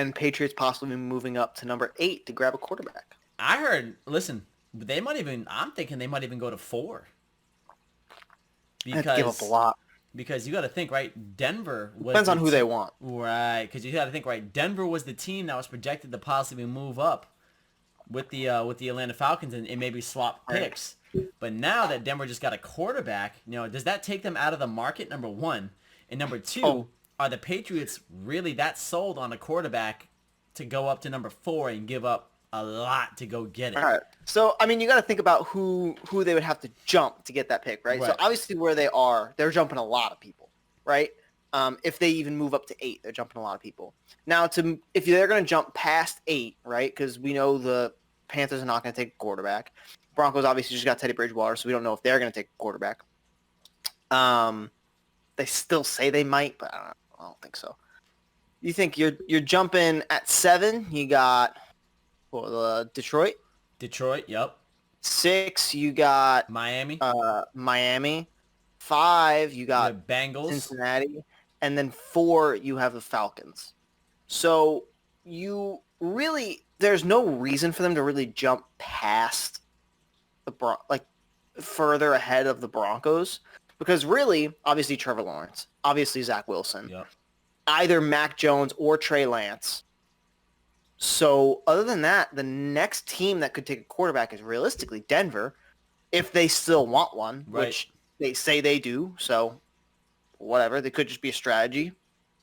and Patriots possibly moving up to number 8 to grab a quarterback. I heard. Listen, I'm thinking they might even go to 4 I have to give up a because lot. you got to think, right. Denver was Depends the on who they want. right, because you got to think, right. Denver was the team that was projected to possibly move up with the Atlanta Falcons and maybe swap Right. picks. But now that Denver just got a quarterback, does that take them out of the market? Number one, and number two, Oh. are the Patriots really that sold on a quarterback to go up to number 4 and give up a lot to go get it? All right. So, I mean, you got to think about who they would have to jump to get that pick, right? So, Right. obviously, where they are, they're jumping a lot of people, right? If they even move up to 8, they're jumping a lot of people. Now, if they're going to jump past 8, right? Because we know the Panthers are not going to take a quarterback. Broncos obviously just got Teddy Bridgewater, so we don't know if they're going to take a quarterback. They still say they might, but I don't think so. You think you're jumping at 7? You got Detroit. Detroit, yep. 6, you got Miami, Miami. 5, you you got have Bengals. Cincinnati. And then 4, you have the Falcons. So there's no reason for them to really jump past further ahead of the Broncos. Because really, obviously Trevor Lawrence, obviously Zach Wilson, Yep. either Mac Jones or Trey Lance. So other than that, the next team that could take a quarterback is realistically Denver, if they still want one, Right. which they say they do. So whatever, they could just be a strategy.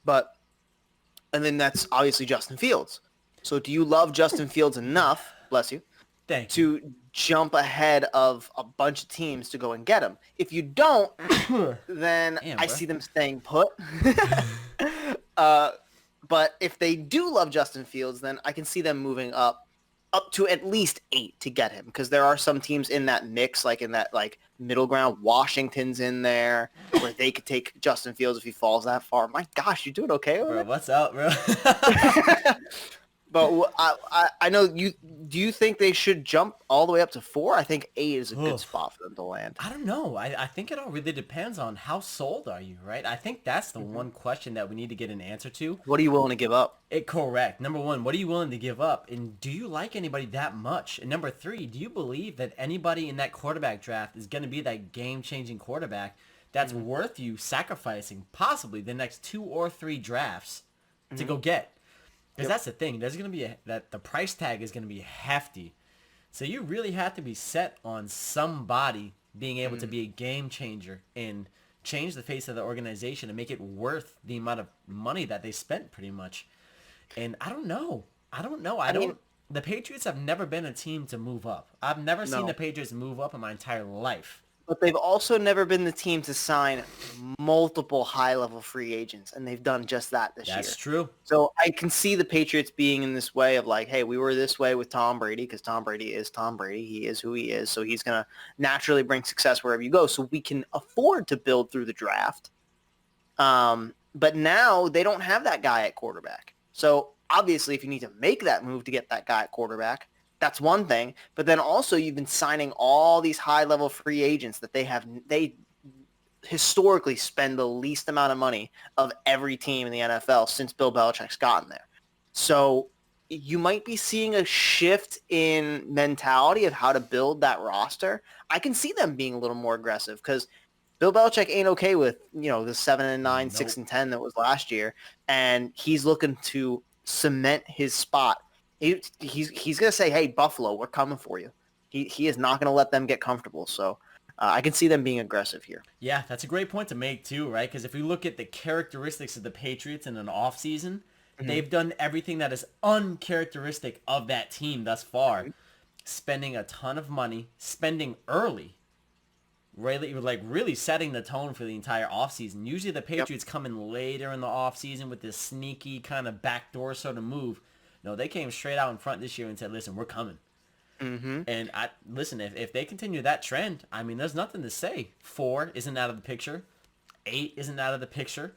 And then that's obviously Justin Fields. So do you love Justin Fields enough, bless you, Thank you. to jump ahead of a bunch of teams to go and get him? If you don't, then Damn, I bro. see them staying put. But if they do love Justin Fields, then I can see them moving up to at least 8 to get him, because there are some teams in that mix, like in that middle ground. Washington's in there where they could take Justin Fields if he falls that far. My gosh, you doing okay over Bro, what's up, bro? there? But I know you. Do you think they should jump all the way up to 4? I think 8 is a good Oof. spot for them to land. I don't know. I think it all really depends on how sold are you, right? I think that's the one question that we need to get an answer to. What are you willing to give up? Correct. Number 1, what are you willing to give up? And do you like anybody that much? And number 3, do you believe that anybody in that quarterback draft is going to be that game-changing quarterback that's worth you sacrificing possibly the next 2 or 3 drafts to go get? Because that's the thing. There's going to be that the price tag is going to be hefty. So you really have to be set on somebody being able to be a game changer and change the face of the organization and make it worth the amount of money that they spent pretty much. And I don't know. The Patriots have never been a team to move up. I've never seen the Patriots move up in my entire life. But they've also never been the team to sign multiple high-level free agents, and they've done just that this year. That's true. So I can see the Patriots being in this way of hey, we were this way with Tom Brady, because Tom Brady is Tom Brady. He is who he is, so he's going to naturally bring success wherever you go. So we can afford to build through the draft. But now they don't have that guy at quarterback. So obviously, if you need to make that move to get that guy at quarterback, that's one thing. But then also you've been signing all these high-level free agents that they historically spend the least amount of money of every team in the NFL since Bill Belichick's gotten there. So you might be seeing a shift in mentality of how to build that roster. I can see them being a little more aggressive because Bill Belichick ain't okay with, the 7-9, 6-10 that was last year. And he's looking to cement his spot. He's going to say, hey, Buffalo, we're coming for you. He is not going to let them get comfortable. So I can see them being aggressive here. Yeah, that's a great point to make too, right? Because if we look at the characteristics of the Patriots in an offseason, they've done everything that is uncharacteristic of that team thus far. Spending a ton of money, spending early, really setting the tone for the entire offseason. Usually the Patriots come in later in the offseason with this sneaky kind of backdoor sort of move. No, they came straight out in front this year and said, listen, we're coming. And if they continue that trend, I mean, there's nothing to say. 4 isn't out of the picture. 8 isn't out of the picture.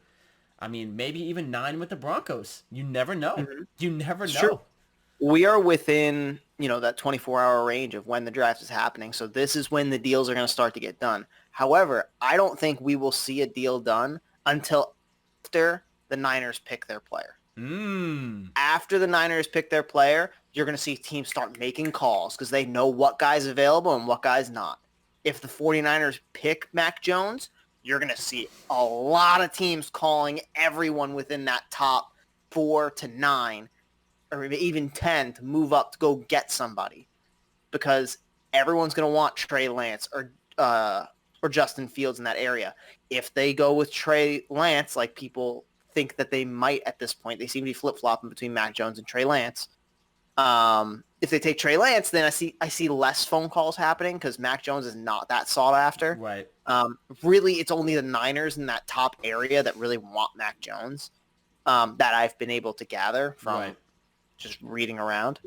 I mean, maybe even 9 with the Broncos. You never know. You never know. True. We are within, that 24-hour range of when the draft is happening. So this is when the deals are going to start to get done. However, I don't think we will see a deal done until after the Niners pick their player. after the Niners pick their player, you're going to see teams start making calls because they know what guy's available and what guy's not. If the 49ers pick Mac Jones, you're going to see a lot of teams calling everyone within that top 4 to 9 or even 10 to move up to go get somebody because everyone's going to want Trey Lance or Justin Fields in that area. If they go with Trey Lance, like people think that they might at this point, they seem to be flip-flopping between Mac Jones and Trey Lance. If they take Trey Lance, then I see less phone calls happening because Mac Jones is not that sought after. Right. Really, it's only the Niners in that top area that really want Mac Jones that I've been able to gather from just reading around.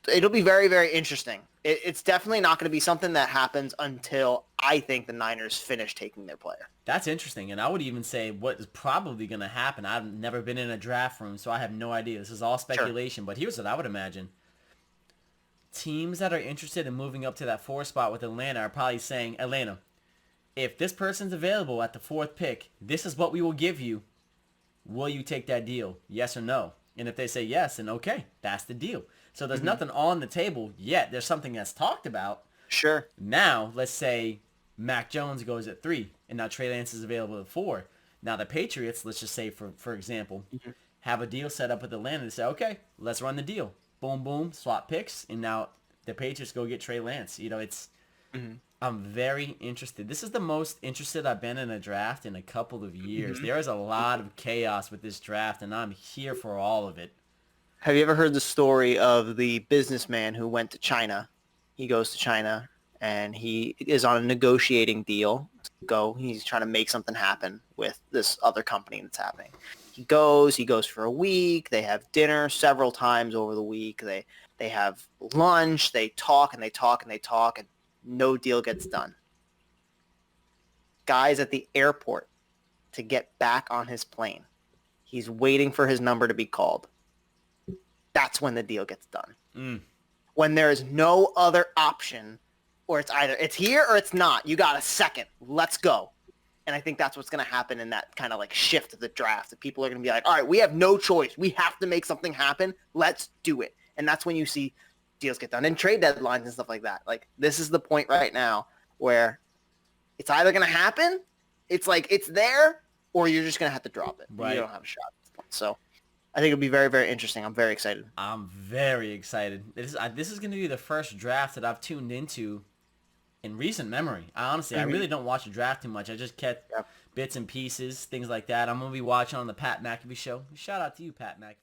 It'll be very, very interesting. It's definitely not going to be something that happens until I think the Niners finish taking their player. That's interesting, and I would even say what is probably going to happen. I've never been in a draft room, so I have no idea. This is all speculation, but here's what I would imagine. Teams that are interested in moving up to that 4 spot with Atlanta are probably saying, Atlanta, if this person's available at the 4th pick, this is what we will give you. Will you take that deal? Yes or no? And if they say yes, then okay, that's the deal. So there's nothing on the table yet. There's something that's talked about. Sure. Now, let's say Mac Jones goes at 3, and now Trey Lance is available at 4. Now the Patriots, let's just say for example, have a deal set up with Atlanta to say, okay, let's run the deal. Boom, boom, swap picks, and now the Patriots go get Trey Lance. You know, it's I'm very interested. This is the most interested I've been in a draft in a couple of years. There is a lot of chaos with this draft, and I'm here for all of it. Have you ever heard the story of the businessman who went to China? He goes to China, and he is on a negotiating deal. He's trying to make something happen with this other company that's happening. He goes for a week. They have dinner several times over the week. They have lunch. They talk, and they talk, and they talk, and no deal gets done. Guy's at the airport to get back on his plane. He's waiting for his number to be called. That's when the deal gets done. When there is no other option, or it's here or it's not. You got a second. Let's go. And I think that's what's going to happen in that kind of like shift of the draft. That people are going to be like, all right, we have no choice. We have to make something happen. Let's do it. And that's when you see deals get done and trade deadlines and stuff like that. Like this is the point right now where it's either going to happen. It's like it's there, or you're just going to have to drop it. Right. You don't have a shot at this point. So I think it'll be very, very interesting. I'm very excited. I'm very excited. This is going to be the first draft that I've tuned into in recent memory. I really don't watch a draft too much. I just catch bits and pieces, things like that. I'm going to be watching on the Pat McAfee show. Shout out to you, Pat McAfee.